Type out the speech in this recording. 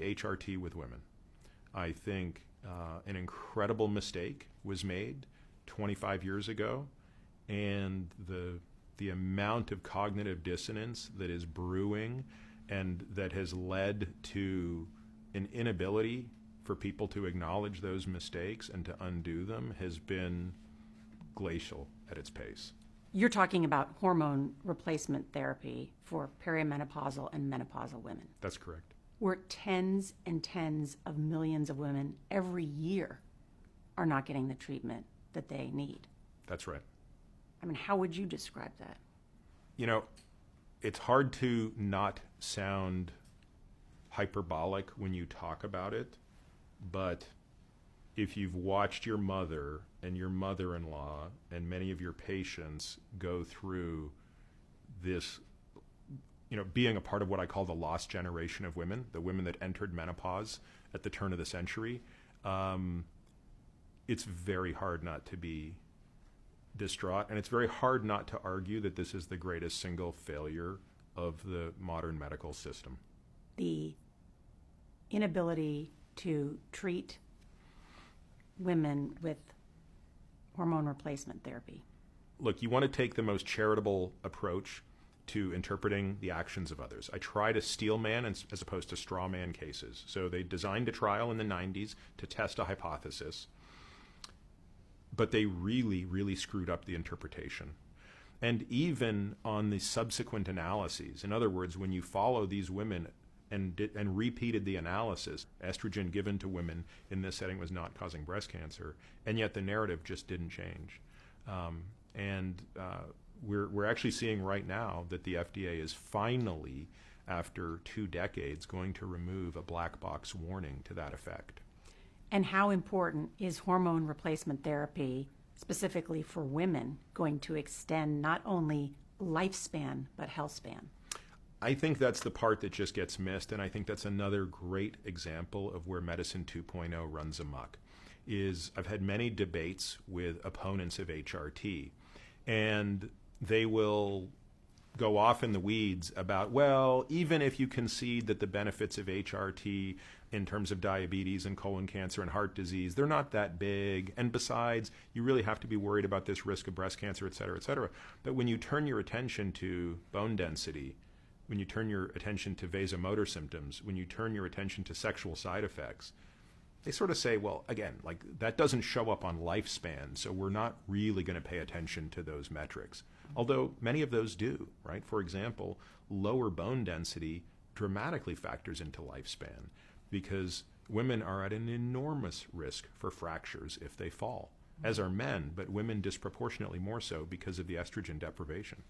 see HRT with women. I think an incredible mistake was made 25 years ago, and the amount of cognitive dissonance that is brewing and that has led to an inability for people to acknowledge those mistakes and to undo them has been glacial at its pace. You're talking about hormone replacement therapy for perimenopausal and menopausal women. That's correct. Where tens and tens of millions of women every year are not getting the treatment that they need. That's right. I mean, how would you describe that? You know, it's hard to not sound hyperbolic when you talk about it, but if you've watched your mother and your mother-in-law and many of your patients go through this, being a part of what I call the lost generation of women, the women that entered menopause at the turn of the century, it's very hard not to be distraught, and it's very hard not to argue that this is the greatest single failure of the modern medical system. The inability to treat women with hormone replacement therapy. Look, you want to take the most charitable approach to interpreting the actions of others. I try to steel man as opposed to straw man cases. So they designed a trial in the 90s to test a hypothesis, but they really, really screwed up the interpretation. And even on the subsequent analyses, in other words, when you follow these women and repeated the analysis, estrogen given to women in this setting was not causing breast cancer, and yet the narrative just didn't change. We're actually seeing right now that the FDA is finally, after 2 decades, going to remove a black box warning to that effect. And how important is hormone replacement therapy, specifically for women, going to extend not only lifespan, but health span? I think that's the part that just gets missed, and I think that's another great example of where Medicine 2.0 runs amok. I've had many debates with opponents of HRT, and they will go off in the weeds about, well, even if you concede that the benefits of HRT in terms of diabetes and colon cancer and heart disease, they're not that big, and besides, you really have to be worried about this risk of breast cancer, et cetera, et cetera. But when you turn your attention to bone density, when you turn your attention to vasomotor symptoms, when you turn your attention to sexual side effects, they sort of say, well, again, like that doesn't show up on lifespan, so we're not really going to pay attention to those metrics. Although many of those do, right? For example, lower bone density dramatically factors into lifespan because women are at an enormous risk for fractures if they fall, as are men, but women disproportionately more so because of the estrogen deprivation.